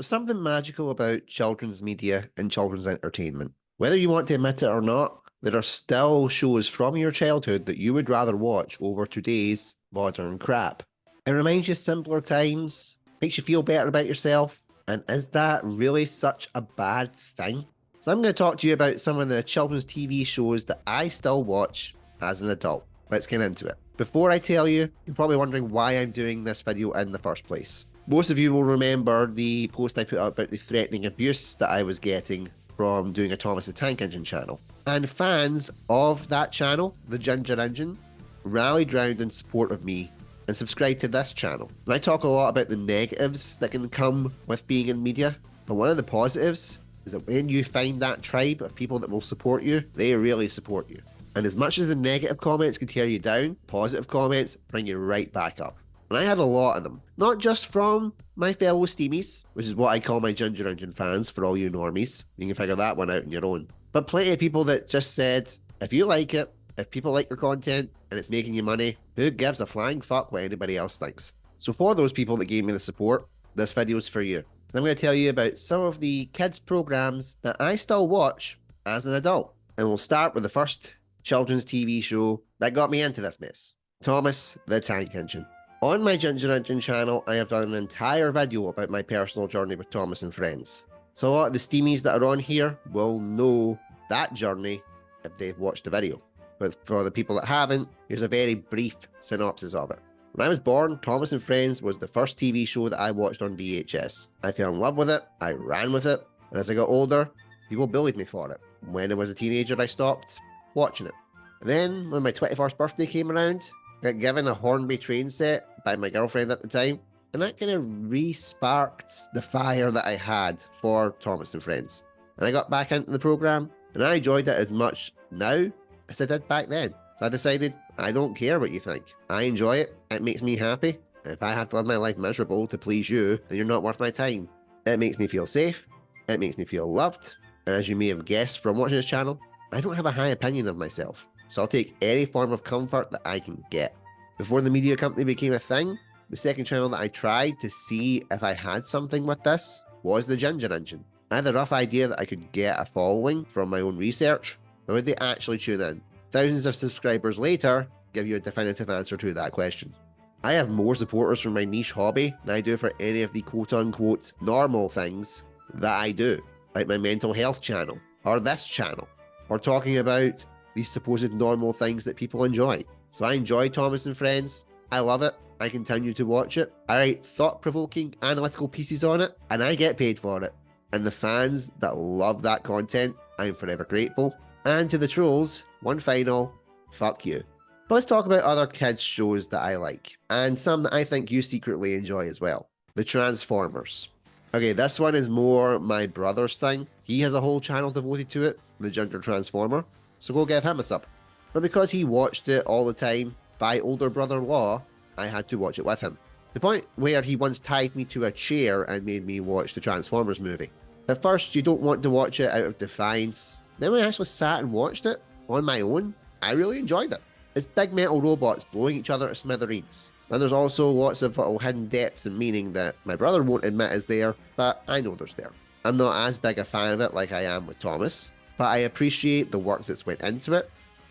There's something magical about children's media and children's entertainment. Whether you want to admit it or not, there are still shows from your childhood that you would rather watch over today's modern crap. It reminds you of simpler times, makes you feel better about yourself, and is that really such a bad thing? So I'm going to talk to you about some of the children's TV shows that I still watch as an adult. Let's get into it. Before I tell you, you're probably wondering why I'm doing this video in the first place. Most of you will remember the post I put up about the threatening abuse that I was getting from doing a Thomas the Tank Engine channel. And fans of that channel, the Ginger Engine, rallied round in support of me and subscribed to this channel. And I talk a lot about the negatives that can come with being in media, but one of the positives is that when you find that tribe of people that will support you, they really support you. And as much as the negative comments can tear you down, positive comments bring you right back up. And I had a lot of them. Not just from my fellow Steamies, which is what I call my Ginger Engine fans for all you normies. You can figure that one out on your own. But plenty of people that just said, if you like it, if people like your content and it's making you money, who gives a flying fuck what anybody else thinks? So for those people that gave me the support, this video is for you. And I'm going to tell you about some of the kids programs that I still watch as an adult. And we'll start with the first children's TV show that got me into this mess. Thomas the Tank Engine. On my Ginger Engine channel, I have done an entire video about my personal journey with Thomas and friends. So a lot of the Steamies that are on here will know that journey if they've watched the video. But for the people that haven't, here's a very brief synopsis of it. When I was born, Thomas and Friends was the first TV show that I watched on VHS. I fell in love with it, I ran with it, and as I got older, people bullied me for it. When I was a teenager, I stopped watching it. And then, when my 21st birthday came around, I got given a Hornby train set by my girlfriend at the time, and that kind of re-sparked the fire that I had for Thomas and Friends. And I got back into the program, and I enjoyed it as much now as I did back then. So I decided, I don't care what you think. I enjoy it, it makes me happy. If I have to live my life miserable to please you, then you're not worth my time. It makes me feel safe, it makes me feel loved, and as you may have guessed from watching this channel, I don't have a high opinion of myself. So I'll take any form of comfort that I can get. Before the media company became a thing, the second channel that I tried to see if I had something with this was the Ginger Engine. I had a rough idea that I could get a following from my own research, but would they actually tune in? Thousands of subscribers later give you a definitive answer to that question. I have more supporters for my niche hobby than I do for any of the quote-unquote normal things that I do, like my mental health channel, or this channel, or talking about these supposed normal things that people enjoy. So I enjoy Thomas and Friends, I love it, I continue to watch it, I write thought-provoking analytical pieces on it, and I get paid for it. And the fans that love that content, I'm forever grateful. And to the trolls, one final, fuck you. But let's talk about other kids shows that I like, and some that I think you secretly enjoy as well. The Transformers. Okay, this one is more my brother's thing. He has a whole channel devoted to it, the Ginger Transformer, so go give him a sub. But because he watched it all the time, by older brother law, I had to watch it with him. The point where he once tied me to a chair and made me watch the Transformers movie. At first, you don't want to watch it out of defiance. Then when I actually sat and watched it on my own, I really enjoyed it. It's big metal robots blowing each other to smithereens. And there's also lots of little hidden depth and meaning that my brother won't admit is there, but I know there's there. I'm not as big a fan of it like I am with Thomas, but I appreciate the work that's went into it.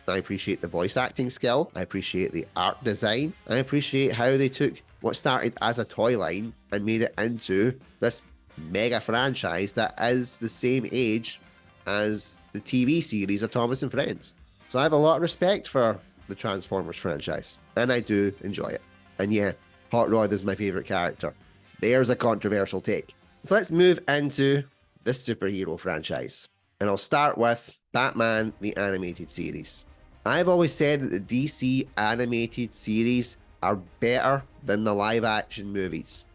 I appreciate the voice acting skill, I appreciate the art design, I appreciate how they took what started as a toy line and made it into this mega franchise that is the same age as the TV series of Thomas and Friends. So I have a lot of respect for the Transformers franchise, and I do enjoy it. And yeah, Hot Rod is my favourite character. There's a controversial take. So let's move into the superhero franchise. And I'll start with Batman the Animated Series. I've always said that the DC animated series are better than the live action movies.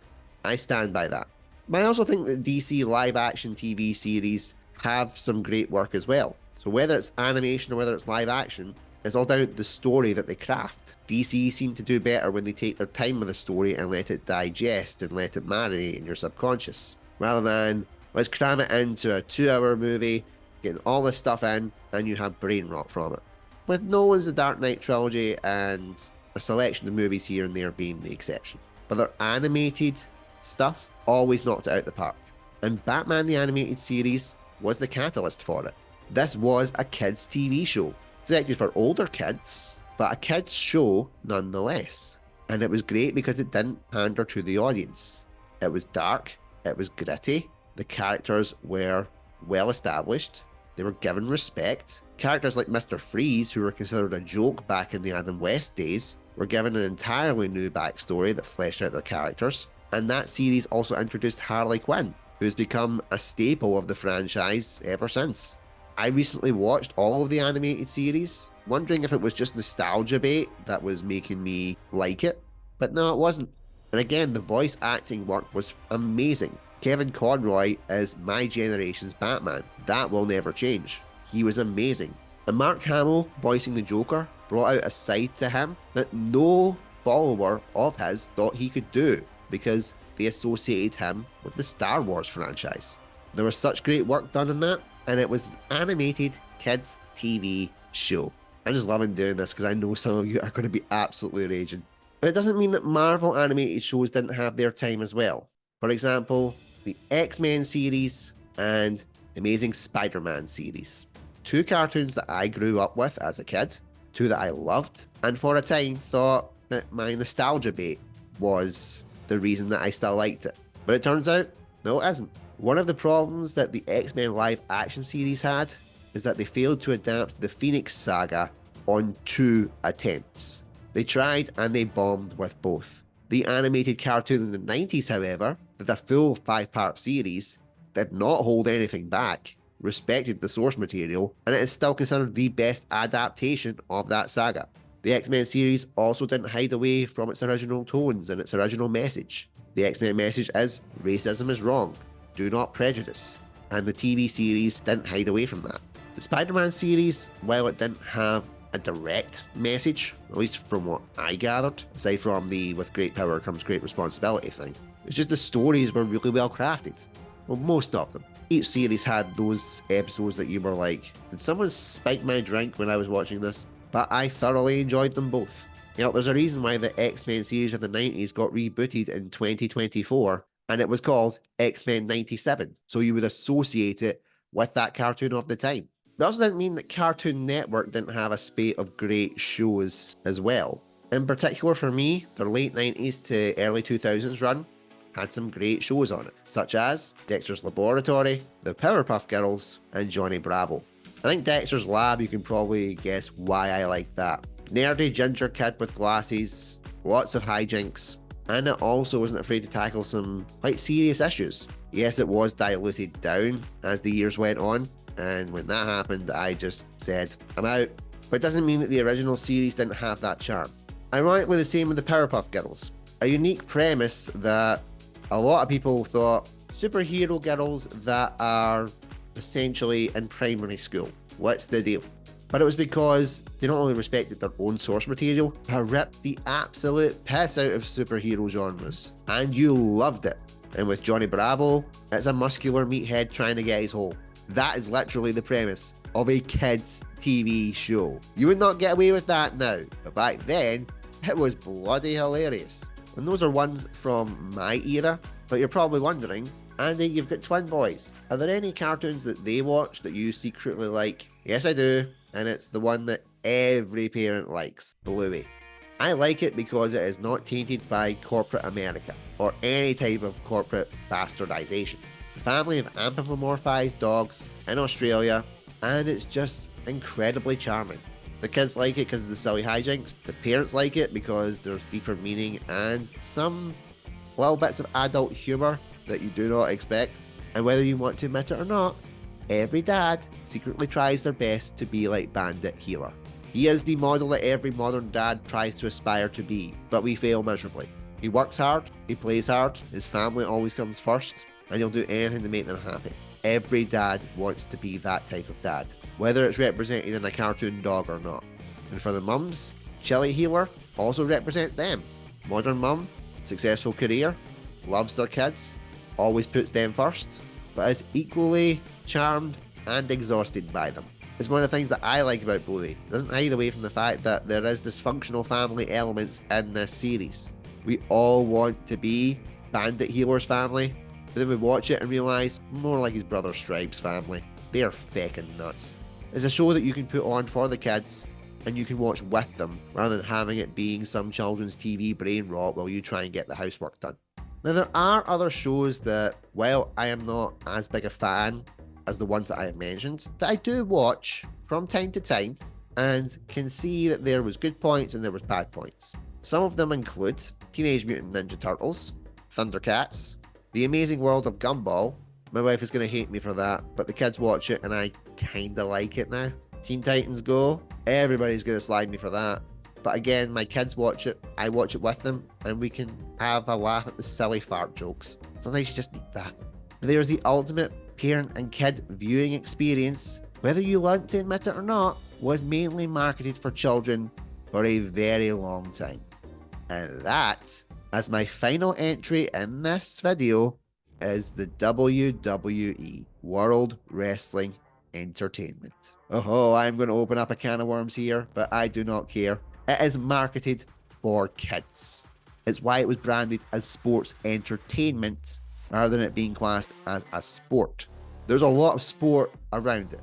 I stand by that. But I also think that DC live action TV series have some great work as well. So whether it's animation or whether it's live action, it's all down to the story that they craft. DC seem to do better when they take their time with a story and let it digest and let it marinate in your subconscious. Rather than, let's cram it into a 2-hour movie, getting all this stuff in, and you have brain rot from it. With Nolan's The Dark Knight trilogy and a selection of movies here and there being the exception. But their animated stuff always knocked it out the park. and Batman the Animated Series was the catalyst for it. This was a kids' TV show, directed for older kids, but a kids' show nonetheless. And it was great because it didn't pander to the audience. It was dark, it was gritty, the characters were well established, they were given respect. Characters like Mr. Freeze, who were considered a joke back in the Adam West days, were given an entirely new backstory that fleshed out their characters. And that series also introduced Harley Quinn, who's become a staple of the franchise ever since. I recently watched all of the animated series, wondering if it was just nostalgia bait that was making me like it, but no, it wasn't. And again, the voice acting work was amazing. Kevin Conroy is my generation's Batman. That will never change. He was amazing. And Mark Hamill, voicing the Joker, brought out a side to him that no follower of his thought he could do, because they associated him with the Star Wars franchise. There was such great work done in that, and it was an animated kids' TV show. I'm just loving doing this because I know some of you are going to be absolutely raging. But it doesn't mean that Marvel animated shows didn't have their time as well. For example, the X-Men series and the Amazing Spider-Man series. Two cartoons that I grew up with as a kid, two that I loved, and for a time thought that my nostalgia bait was the reason that I still liked it. But it turns out, no it isn't. One of the problems that the X-Men live action series had is that they failed to adapt the Phoenix saga on 2 attempts. They tried and they bombed with both. The animated cartoon in the 90s, however, did a full 5-part series, did not hold anything back, respected the source material, and it is still considered the best adaptation of that saga. The X-Men series also didn't hide away from its original tones and its original message. The X-Men message is, racism is wrong, do not prejudice, and the TV series didn't hide away from that. The Spider-Man series, while it didn't have a direct message, at least from what I gathered, aside from the with great power comes great responsibility thing, it's just the stories were really well crafted. Well, most of them. Each series had those episodes that you were like, did someone spike my drink when I was watching this? But I thoroughly enjoyed them both. You know, there's a reason why the X-Men series of the 90s got rebooted in 2024, and it was called X-Men 97, so you would associate it with that cartoon of the time. It also didn't mean that Cartoon Network didn't have a spate of great shows as well. In particular for me, their late 90s to early 2000s run had some great shows on it, such as Dexter's Laboratory, The Powerpuff Girls, and Johnny Bravo. I think Dexter's Lab, you can probably guess why I like that. Nerdy ginger kid with glasses, lots of hijinks, and it also wasn't afraid to tackle some quite serious issues. Yes, it was diluted down as the years went on, and when that happened, I just said, I'm out. But it doesn't mean that the original series didn't have that charm. Ironically, the same with the Powerpuff Girls. A unique premise that a lot of people thought, superhero girls that are essentially in primary school. What's the deal? But it was because they not only respected their own source material, but ripped the absolute piss out of superhero genres. And you loved it. And with Johnny Bravo, it's a muscular meathead trying to get his hole. That is literally the premise of a kids' TV show. You would not get away with that now, but back then, it was bloody hilarious. And those are ones from my era, but you're probably wondering, Andy, you've got twin boys. Are there any cartoons that they watch that you secretly like? Yes, I do, and it's the one that every parent likes, Bluey. I like it because it is not tainted by corporate America, or any type of corporate bastardization. It's a family of anthropomorphized dogs in Australia, and it's just incredibly charming. The kids like it because of the silly hijinks, the parents like it because there's deeper meaning and some little bits of adult humour that you do not expect. And whether you want to admit it or not, every dad secretly tries their best to be like Bandit Healer. He is the model that every modern dad tries to aspire to be, but we fail miserably. He works hard, he plays hard, his family always comes first, and he'll do anything to make them happy. Every dad wants to be that type of dad, whether it's represented in a cartoon dog or not. And for the mums, Chili Healer also represents them. Modern mum, successful career, loves their kids, always puts them first, but is equally charmed and exhausted by them. It's one of the things that I like about Bluey. It doesn't hide away from the fact that there is dysfunctional family elements in this series. We all want to be Bandit Healer's family, But then we watch it and realise, more like his brother Stripes family. They are feckin' nuts. It's a show that you can put on for the kids and you can watch with them rather than having it being some children's TV brain rot while you try and get the housework done. Now, there are other shows that, while I am not as big a fan as the ones that I have mentioned, that I do watch from time to time and can see that there was good points and there was bad points. Some of them include Teenage Mutant Ninja Turtles, Thundercats, The Amazing World of Gumball. My wife is going to hate me for that, but the kids watch it and I kinda like it now. Teen Titans Go, everybody's going to slide me for that. But again, my kids watch it, I watch it with them, and we can have a laugh at the silly fart jokes. Sometimes you just need that. There's the ultimate parent and kid viewing experience, whether you want to admit it or not, was mainly marketed for children for a very long time. And that, as my final entry in this video, is the WWE World Wrestling Entertainment. Oh, I'm going to open up a can of worms here, but I do not care. It is marketed for kids. It's why it was branded as sports entertainment rather than it being classed as a sport. There's a lot of sport around it.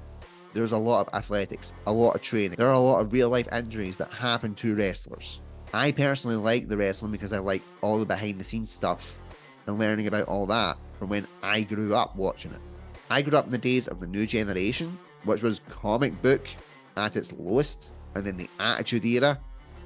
There's a lot of athletics, a lot of training. There are a lot of real life injuries that happen to wrestlers. I personally like the wrestling because I like all the behind the scenes stuff and learning about all that from when I grew up watching it. I grew up in the days of the New Generation, which was comic book at its lowest, and then the Attitude Era,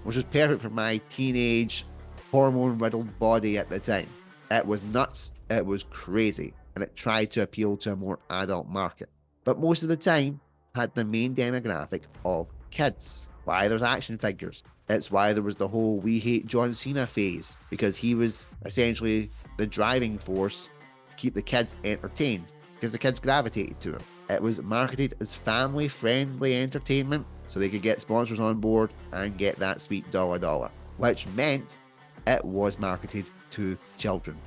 which was perfect for my teenage, hormone-riddled body at the time. It was nuts, it was crazy, and it tried to appeal to a more adult market. But most of the time, had the main demographic of kids. Why there's action figures. It's why there was the whole "we hate John Cena" phase, because he was essentially the driving force to keep the kids entertained, because the kids gravitated to him. It was marketed as family-friendly entertainment, so they could get sponsors on board and get that sweet dollar, which meant it was marketed to children.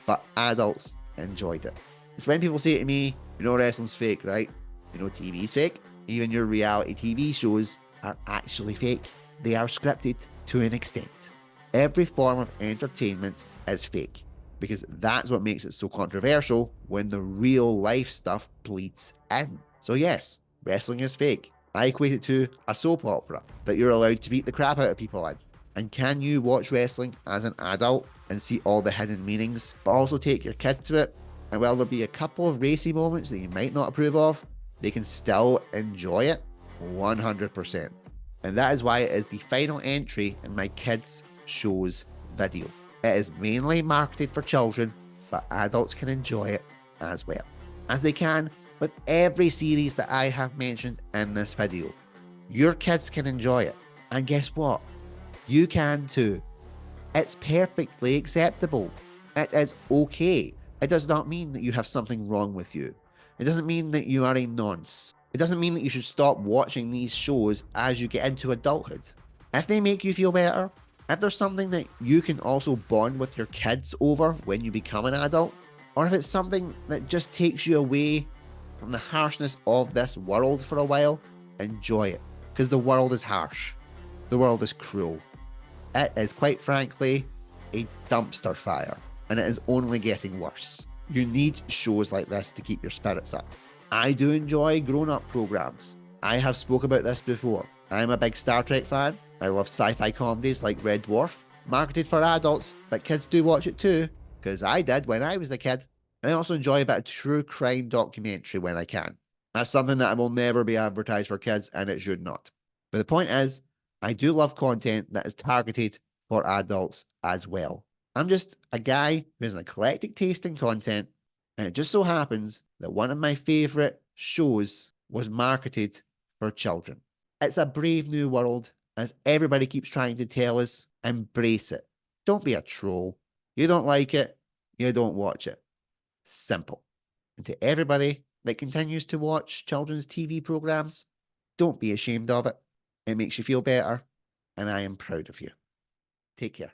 But adults enjoyed it. It's when people say to me, you know wrestling's fake, right? You know TV's fake? Even your reality TV shows are actually fake. They are scripted to an extent. Every form of entertainment is fake, because that's what makes it so controversial when the real life stuff bleeds in. So yes, wrestling is fake. I equate it to a soap opera that you're allowed to beat the crap out of people in. And can you watch wrestling as an adult and see all the hidden meanings, but also take your kid to it? And while there'll be a couple of racy moments that you might not approve of, they can still enjoy it 100%. And that is why it is the final entry in my kids' shows video. It is mainly marketed for children, but adults can enjoy it as well, as they can with every series that I have mentioned in this video. Your kids can enjoy it, and guess what? You can too. It's perfectly acceptable. It is okay. It does not mean that you have something wrong with you. It doesn't mean that you are a nonce. It doesn't mean that you should stop watching these shows as you get into adulthood. If they make you feel better, if there's something that you can also bond with your kids over when you become an adult, or if it's something that just takes you away from the harshness of this world for a while, enjoy it. Because the world is harsh. The world is cruel. It is, quite frankly, a dumpster fire, and it is only getting worse. You need shows like this to keep your spirits up. I do enjoy grown-up programs. I have spoke about this before. I'm a big Star Trek fan. I love sci-fi comedies like Red Dwarf, marketed for adults, but kids do watch it too, because I did when I was a kid. I also enjoy a bit of true crime documentary when I can. That's something that will never be advertised for kids, and it should not. But the point is, I do love content that is targeted for adults as well. I'm just a guy who has an eclectic taste in content, and it just so happens that one of my favourite shows was marketed for children. It's a brave new world, as everybody keeps trying to tell us. Embrace it. Don't be a troll. You don't like it, you don't watch it. Simple. And to everybody that continues to watch children's TV programs, don't be ashamed of it. It makes you feel better, and I am proud of you. Take care.